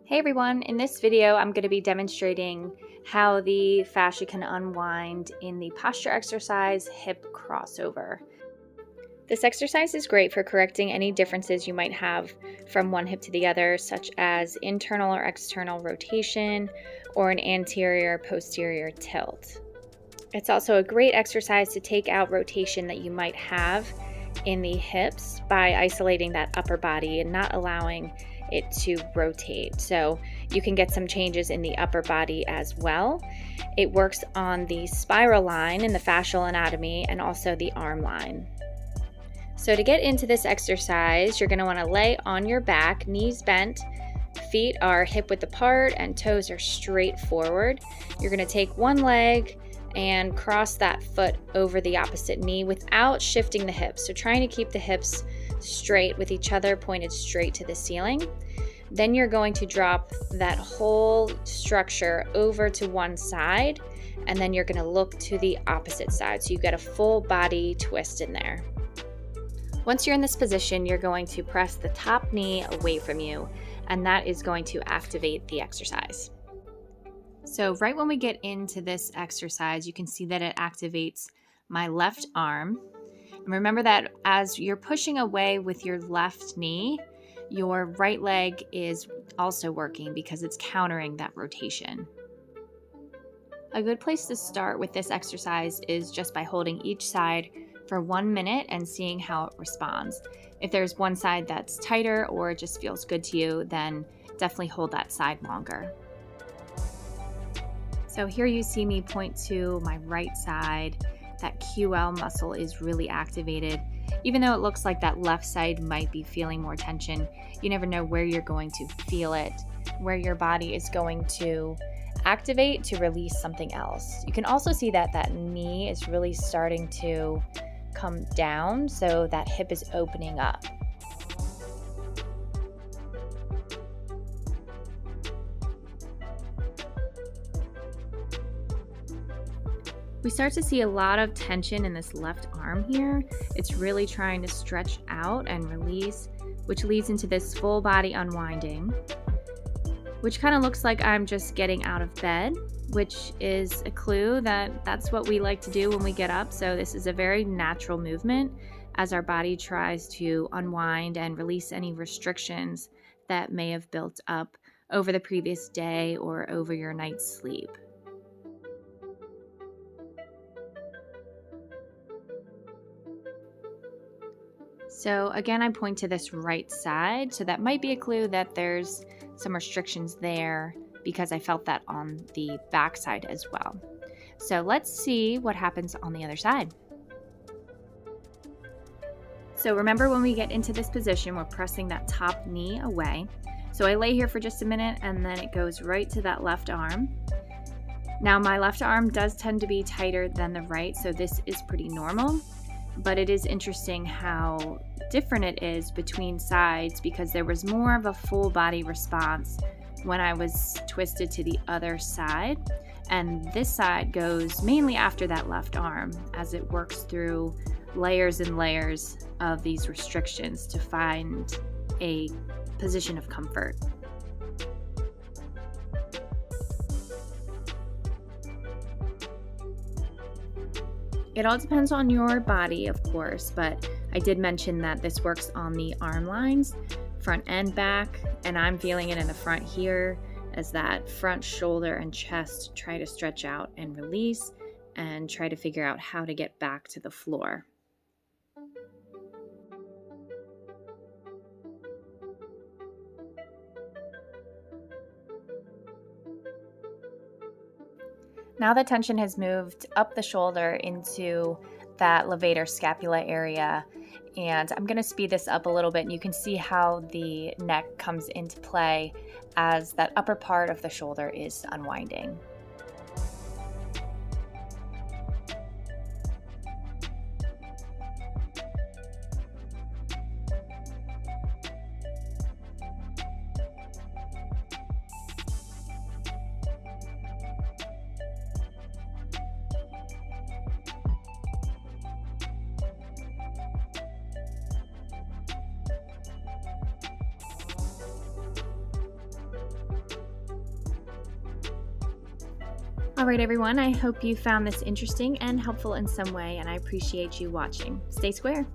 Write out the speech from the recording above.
Hey everyone, in this video I'm going to be demonstrating how the fascia can unwind in the posture exercise hip crossover. This exercise is great for correcting any differences you might have from one hip to the other, such as internal or external rotation or an anterior-posterior tilt. It's also a great exercise to take out rotation that you might have in the hips by isolating that upper body and not allowing it to rotate. So you can get some changes in the upper body as well. It works on the spiral line in the fascial anatomy and also the arm line. So to get into this exercise, you're going to want to lay on your back, knees bent, feet are hip width apart, and toes are straight forward. You're going to take one leg and cross that foot over the opposite knee without shifting the hips. So trying to keep the hips straight with each other pointed straight to the ceiling. Then you're going to drop that whole structure over to one side, and then you're going to look to the opposite side. So you've got a full body twist in there. Once you're in this position, you're going to press the top knee away from you, and that is going to activate the exercise. So right when we get into this exercise, you can see that it activates my left arm. And remember that as you're pushing away with your left knee, your right leg is also working because it's countering that rotation. A good place to start with this exercise is just by holding each side for 1 minute and seeing how it responds. If there's one side that's tighter or it just feels good to you, then definitely hold that side longer. So here you see me point to my right side. That QL muscle is really activated. Even though it looks like that left side might be feeling more tension, you never know where you're going to feel it, where your body is going to activate to release something else. You can also see that that knee is really starting to come down, so that hip is opening up. We start to see a lot of tension in this left arm here. It's really trying to stretch out and release, which leads into this full body unwinding, which kind of looks like I'm just getting out of bed, which is a clue that that's what we like to do when we get up. So this is a very natural movement as our body tries to unwind and release any restrictions that may have built up over the previous day or over your night's sleep. So again, I point to this right side, so that might be a clue that there's some restrictions there because I felt that on the back side as well. So let's see what happens on the other side. So remember, when we get into this position, we're pressing that top knee away. So I lay here for just a minute and then it goes right to that left arm. Now my left arm does tend to be tighter than the right, so this is pretty normal. But it is interesting how different it is between sides because there was more of a full body response when I was twisted to the other side. And this side goes mainly after that left arm as it works through layers and layers of these restrictions to find a position of comfort. It all depends on your body, of course, but I did mention that this works on the arm lines, front and back, and I'm feeling it in the front here as that front shoulder and chest try to stretch out and release and try to figure out how to get back to the floor. Now the tension has moved up the shoulder into that levator scapula area, and I'm going to speed this up a little bit, and you can see how the neck comes into play as that upper part of the shoulder is unwinding. All right, everyone, I hope you found this interesting and helpful in some way, and I appreciate you watching. Stay square.